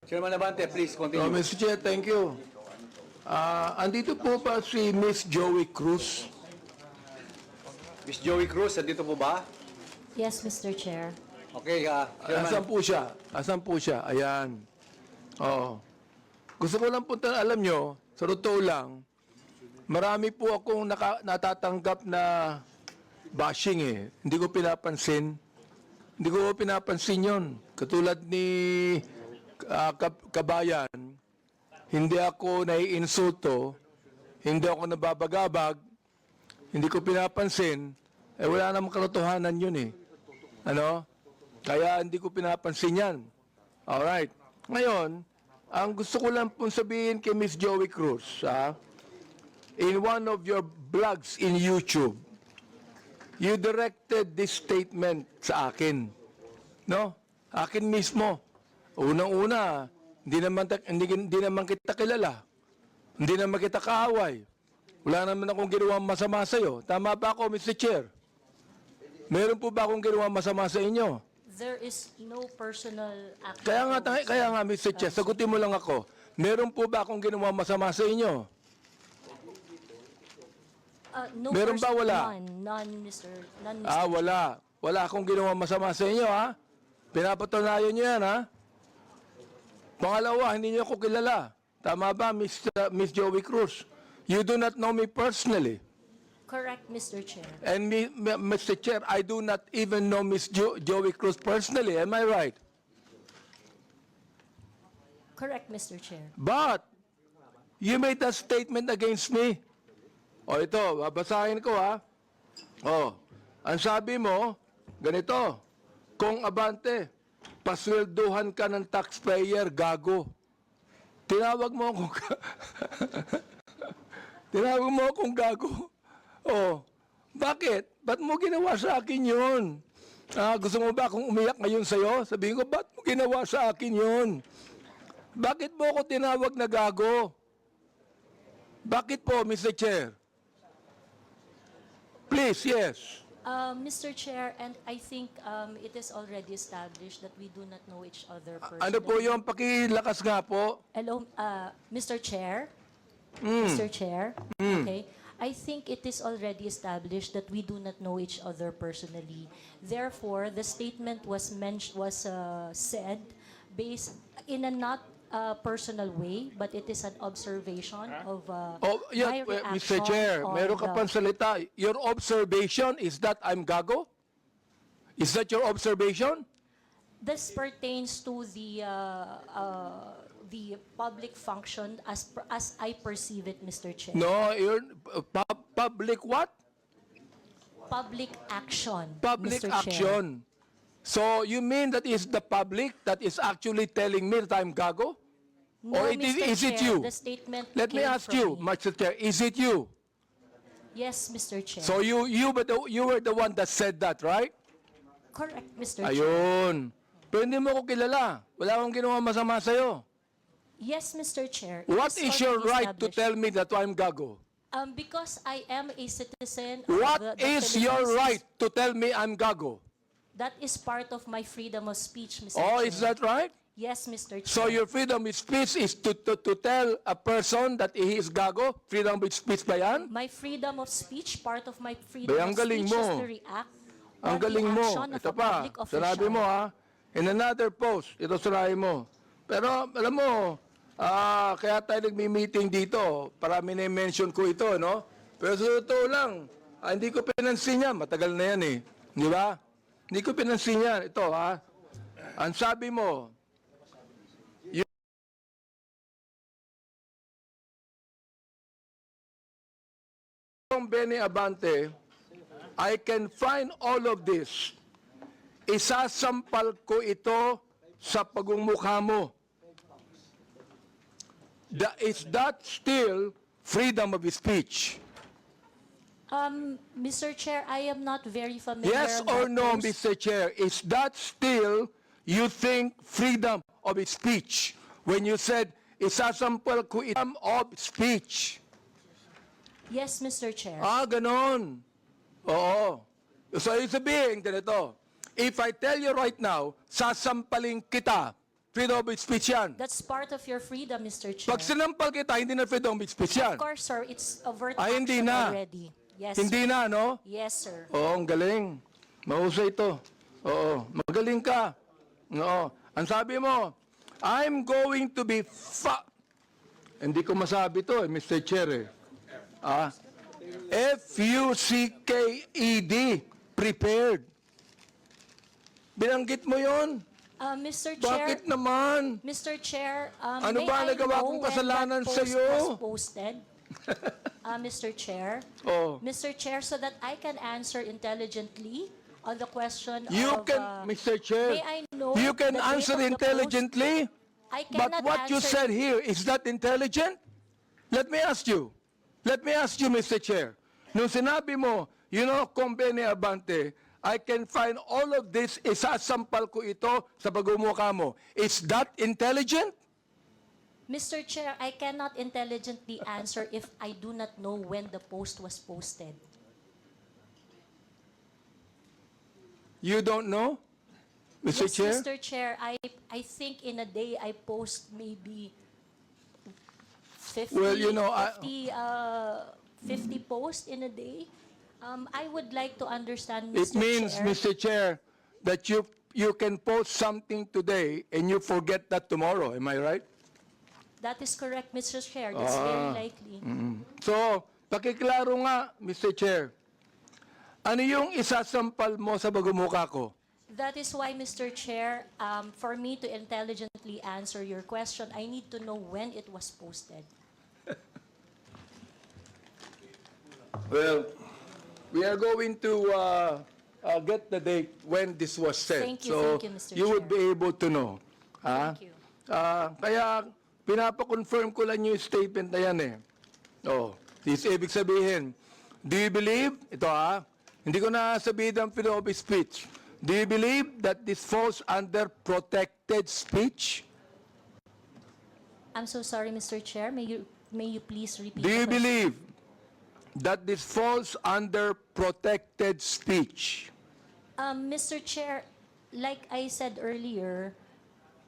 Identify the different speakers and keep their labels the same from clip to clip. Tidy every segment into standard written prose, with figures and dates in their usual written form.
Speaker 1: Chairman Abante, please
Speaker 2: Oh,
Speaker 1: continue.
Speaker 2: Mr. Chair, thank you. Andito po ba si Miss Joey Cruz?
Speaker 1: Miss Joey Cruz, andito po ba?
Speaker 3: Yes, Mr. Chair.
Speaker 1: Okay,
Speaker 2: Asan
Speaker 1: Chairman.
Speaker 2: po siya? Asan po siya? Ayan. Oo. Gusto ko lang po alam nyo, sa totoo lang, marami po akong natatanggap na bashing eh. Hindi ko pinapansin. Hindi ko pinapansin yon. Katulad ni Kabayan, hindi ako naiinsulto, hindi ako nababagabag, hindi ko pinapansin, wala namang katotohanan yun eh. Ano? Kaya hindi ko pinapansin yan. Alright. Ngayon, ang gusto ko lang pong sabihin kay Miss Joey Cruz, in one of your blogs in YouTube, you directed this statement sa akin. No? Akin mismo. Unang-una, hindi naman kita kilala. Hindi naman kita kaaway. Wala naman akong ginawang masama sa iyo. Tama ba ako, Mr. Chair? Meron po ba akong ginawang masama sa inyo?
Speaker 3: There is no personal action.
Speaker 2: Kaya nga, Mr. Chair, sagutin mo lang ako. Meron po ba akong ginawang masama sa inyo?
Speaker 3: No
Speaker 2: Meron ba, wala?
Speaker 3: None, Mr. None, Mr.
Speaker 2: Wala. Wala akong ginawang masama sa inyo, ha? Pinapatunayan niyo yan, ha? Pangalawa, hindi niyo ako kilala. Tama ba, Miss Joey Cruz? You do not know me personally.
Speaker 3: Correct, Mr. Chair.
Speaker 2: And Mr. Chair, I do not even know Miss Joey Cruz personally. Am I right?
Speaker 3: Correct, Mr. Chair.
Speaker 2: But, you made a statement against me. O ito, babasahin ko ha. O, ang sabi mo, ganito, kung Abante, paswelduhan ka ng taxpayer, gago. Tinawag mo akong tinawag mo akong gago. O, bakit? Ba't mo ginawa sa akin yun? Gusto mo ba akong umiyak ngayon sa'yo? Sabihin ko, ba't mo ginawa sa akin yun? Bakit mo ako tinawag na gago? Bakit po, Mr. Chair? Please, yes.
Speaker 3: Mr. Chair, and I think it is already established that we do not know each other personally.
Speaker 2: Ano po yung pakilakas nga po?
Speaker 3: Hello, Mr. Chair? Mr. Chair? Okay. I think it is already established that we do not know each other personally. Therefore, the statement was said based in a not personal way, but it is an observation of my reaction
Speaker 2: Mr. Chair,
Speaker 3: on
Speaker 2: meron ka
Speaker 3: the-
Speaker 2: pang salita. Your observation is that I'm gago? Is that your observation?
Speaker 3: This pertains to the public function as I perceive it, Mr. Chair.
Speaker 2: No, you're public what?
Speaker 3: Public action,
Speaker 2: Public
Speaker 3: Mr. Chair.
Speaker 2: action. So you mean that is the public that is actually telling me that I'm gago?
Speaker 3: No,
Speaker 2: Or
Speaker 3: Mr.
Speaker 2: is it
Speaker 3: Chair,
Speaker 2: you?
Speaker 3: The statement
Speaker 2: Let me
Speaker 3: came
Speaker 2: ask
Speaker 3: from
Speaker 2: you,
Speaker 3: me.
Speaker 2: Mr. Chair, is it you?
Speaker 3: Yes, Mr. Chair.
Speaker 2: So you were the one that said that, right?
Speaker 3: Correct, Mr. Chair.
Speaker 2: Ayun. Pero hindi mo ko kilala. Wala akong ginawa masama sa'yo.
Speaker 3: Yes, Mr. Chair. It
Speaker 2: What is your
Speaker 3: already
Speaker 2: right to
Speaker 3: established.
Speaker 2: tell me that I'm gago?
Speaker 3: Because I am a citizen
Speaker 2: What
Speaker 3: of the
Speaker 2: is your
Speaker 3: Philippines.
Speaker 2: right to tell me I'm gago?
Speaker 3: That is part of my freedom of speech, Mr.
Speaker 2: Oh,
Speaker 3: Chair.
Speaker 2: is that right?
Speaker 3: Yes, Mr. Chair.
Speaker 2: So your freedom of speech is to tell a person that he is gago? Freedom of speech ba yan?
Speaker 3: My freedom of speech, part of my freedom
Speaker 2: Bay, ang
Speaker 3: of
Speaker 2: galing
Speaker 3: speech is
Speaker 2: mo.
Speaker 3: to react
Speaker 2: Ang
Speaker 3: on the
Speaker 2: galing mo.
Speaker 3: action of
Speaker 2: Ito
Speaker 3: a
Speaker 2: pa,
Speaker 3: public official.
Speaker 2: sinabi mo in another post, ito sinabi mo. Pero alam mo, kaya tayo nagmi-meeting dito, parami na-mention ko ito, no? Pero sa totoo lang, hindi ko pinansin yan, matagal na yan eh. Di ba? Hindi ko pinansin yan. Ito ang sabi mo, yung Benny Abante, I can find all of this. Isasampal ko ito sa pagmumukha mo. Is that still freedom of speech?
Speaker 3: Mr. Chair, I am not very familiar.
Speaker 2: Yes
Speaker 3: with
Speaker 2: or
Speaker 3: that
Speaker 2: no,
Speaker 3: post.
Speaker 2: Mr. Chair? Is that still, you think, freedom of speech? When you said, isasampal ko freedom of speech.
Speaker 3: Yes, Mr. Chair.
Speaker 2: Ganon. Oo. So, ibig sabihin, ganito. If I tell you right now, sasampalin kita, freedom of speech yan.
Speaker 3: That's part of your freedom, Mr. Chair.
Speaker 2: Pag sinampal kita, hindi na freedom of speech yan.
Speaker 3: Of course, sir, it's overt
Speaker 2: Ay, hindi
Speaker 3: action
Speaker 2: na.
Speaker 3: already. Yes,
Speaker 2: Hindi
Speaker 3: sir.
Speaker 2: na, no?
Speaker 3: Yes, sir.
Speaker 2: Oo, ang galing. Mahusay ito. Oo, magaling ka. Oo. Ang sabi mo, I'm going to be Hindi ko masabi to, Mr. Chair. F-U-C-K-E-D, prepared. Binanggit mo yon?
Speaker 3: Mr. Chair,
Speaker 2: Bakit naman?
Speaker 3: Mr. Chair,
Speaker 2: Ano
Speaker 3: may
Speaker 2: ba
Speaker 3: I
Speaker 2: nagawa
Speaker 3: know
Speaker 2: kong
Speaker 3: when
Speaker 2: kasalanan
Speaker 3: that post
Speaker 2: sa'yo?
Speaker 3: was posted? Mr. Chair,
Speaker 2: Oh.
Speaker 3: Mr. Chair, so that I can answer intelligently on the question
Speaker 2: You
Speaker 3: of...
Speaker 2: can, Mr. Chair,
Speaker 3: may I know
Speaker 2: you can
Speaker 3: the date
Speaker 2: answer
Speaker 3: of the
Speaker 2: intelligently,
Speaker 3: I
Speaker 2: but
Speaker 3: cannot
Speaker 2: what you
Speaker 3: answer-
Speaker 2: said here, is that intelligent? Let me ask you, Mr. Chair, nung sinabi mo, you know, Convene Abante, I can find all of this, isasampal ko ito sa pagmumukha mo. Is that intelligent?
Speaker 3: Mr. Chair, I cannot intelligently answer if I do not know when the post was posted.
Speaker 2: You don't know, Mr.
Speaker 3: Yes,
Speaker 2: Chair?
Speaker 3: Mr. Chair, I think in a day I post maybe 50,
Speaker 2: Well, you know,
Speaker 3: 50 posts in a day. I would like to understand,
Speaker 2: It
Speaker 3: Mr.
Speaker 2: means,
Speaker 3: Chair.
Speaker 2: Mr. Chair, that you can post something today and you forget that tomorrow. Am I right?
Speaker 3: That is correct, Mr. Chair. That's very likely.
Speaker 2: So, pakiklaro nga, Mr. Chair. Ano yung isasampal mo sa pagmumukha ko?
Speaker 3: That is why, Mr. Chair, for me to intelligently answer your question, I need to know when it was posted.
Speaker 2: Well, we are going to get the date when this was said.
Speaker 3: Thank you,
Speaker 2: so
Speaker 3: Mr.
Speaker 2: you would
Speaker 3: Chair.
Speaker 2: be able to know.
Speaker 3: Thank you.
Speaker 2: Kaya pinapa-confirm ko lang yung statement na yan eh. Oh, this ibig sabihin, do you believe, hindi ko na sabihin ang freedom of speech. Do you believe that this falls under protected speech?
Speaker 3: I'm so sorry, Mr. Chair. May you please repeat
Speaker 2: Do you
Speaker 3: the question?
Speaker 2: believe that this falls under protected speech?
Speaker 3: Mr. Chair, like I said earlier,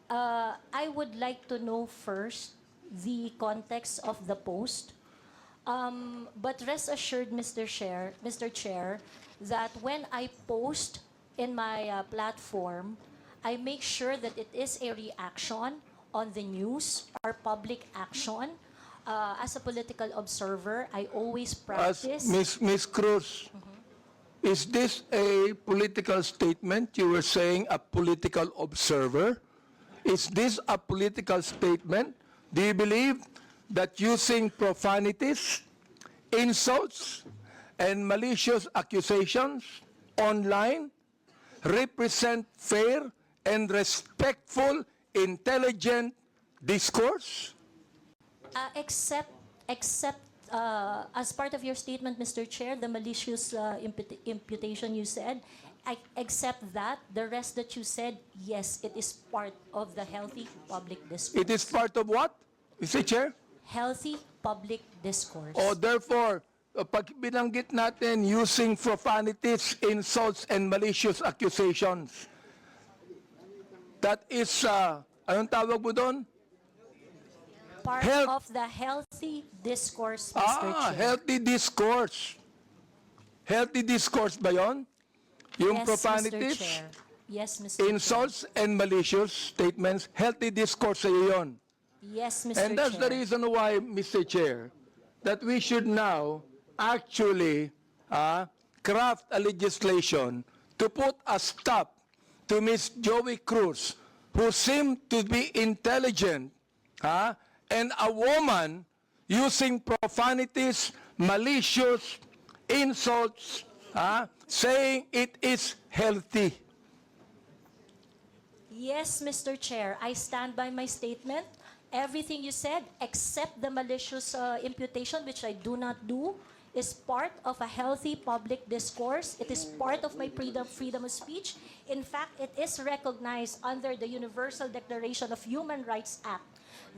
Speaker 3: I would like to know first the context of the post. But rest assured, Mr. Chair, that when I post in my platform, I make sure that it is a reaction on the news or public action. As a political observer, I always
Speaker 2: As
Speaker 3: practice.
Speaker 2: Ms. Cruz, is this a political statement? You were saying a political observer. Is this a political statement? Do you believe that using profanities, insults, and malicious accusations online represent fair and respectful, intelligent discourse?
Speaker 3: Except as part of your statement, Mr. Chair, the malicious imputation you said, I accept that. The rest that you said, yes, it is part of the healthy public discourse.
Speaker 2: It is part of what, Mr. Chair?
Speaker 3: Healthy public discourse.
Speaker 2: O therefore, pag binanggit natin using profanities, insults, and malicious accusations, that is, anong tawag mo doon?
Speaker 3: Part
Speaker 2: health-
Speaker 3: of the healthy discourse, Mr. Chair.
Speaker 2: Healthy discourse. Healthy discourse ba yon? Yung
Speaker 3: Yes,
Speaker 2: profanities,
Speaker 3: Mr. Chair. Yes, Mr. Chair.
Speaker 2: insults, and malicious statements, healthy discourse sa'yo yun.
Speaker 3: Yes, Mr.
Speaker 2: And that's the
Speaker 3: Chair.
Speaker 2: reason why, Mr. Chair, that we should now actually craft a legislation to put a stop to Ms. Joey Cruz, who seemed to be intelligent, and a woman using profanities, malicious insults, saying it is healthy.
Speaker 3: Yes, Mr. Chair, I stand by my statement. Everything you said, except the malicious imputation, which I do not do, is part of a healthy public discourse. It is part of my freedom of speech. In fact, it is recognized under the Universal Declaration of Human Rights Act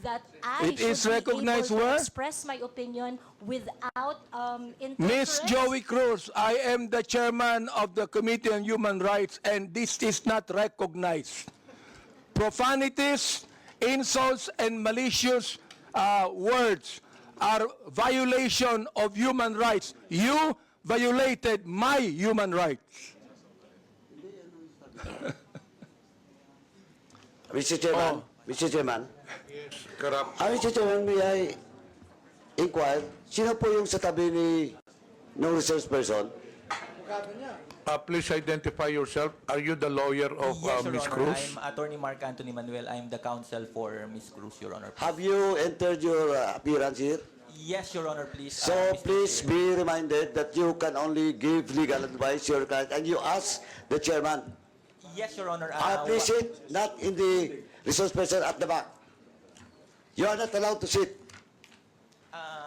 Speaker 3: that I
Speaker 2: It is
Speaker 3: should be
Speaker 2: recognized
Speaker 3: able to
Speaker 2: where?
Speaker 3: express my opinion without
Speaker 2: Ms.
Speaker 3: interference.
Speaker 2: Joey Cruz, I am the chairman of the Committee on Human Rights, and this is not recognized. profanities, insults, and malicious words are violation of human rights. You violated my human rights.
Speaker 4: Mr. Chairman, Mr. Chairman, Mr. Chairman, may I inquire, sino po yung sa tabi ni no resource person?
Speaker 5: Please identify yourself. Are you the lawyer of
Speaker 6: Yes, Your
Speaker 5: Ms.
Speaker 6: Honor.
Speaker 5: Cruz?
Speaker 6: I'm Attorney Mark Anthony Manuel. I'm the counsel for Ms. Cruz, Your Honor.
Speaker 4: Have you entered your appearance here?
Speaker 6: Yes, Your Honor, please.
Speaker 4: So
Speaker 6: Mr.
Speaker 4: please
Speaker 6: Chair.
Speaker 4: be reminded that you can only give legal advice to your client and you ask the chairman.
Speaker 6: Yes, Your Honor.
Speaker 4: Please sit, not in the resource person at the back. You are not allowed to sit.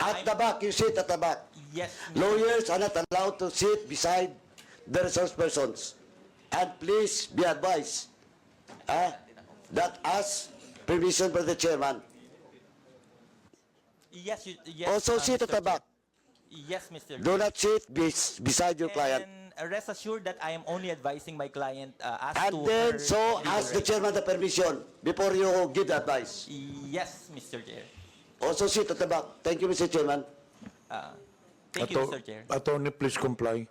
Speaker 4: At the back, you sit at the back.
Speaker 6: Yes,
Speaker 4: Lawyers are not allowed to sit beside the resource persons. And please be advised that ask permission from the chairman.
Speaker 6: yes, yes.
Speaker 4: Also sit at
Speaker 6: Mr.
Speaker 4: the back.
Speaker 6: Chair. Yes, Mr.
Speaker 4: Do not sit beside your client.
Speaker 6: And rest assured that I am only advising my client as
Speaker 4: And
Speaker 6: to
Speaker 4: then
Speaker 6: her
Speaker 4: so
Speaker 6: legal
Speaker 4: ask the
Speaker 6: rights.
Speaker 4: chairman the permission before you give the advice.
Speaker 6: Yes, Mr. Chair.
Speaker 4: Also sit at the back. Thank you, Mr. Chairman.
Speaker 6: Thank you, Mr. Chair.
Speaker 5: Attorney, please comply.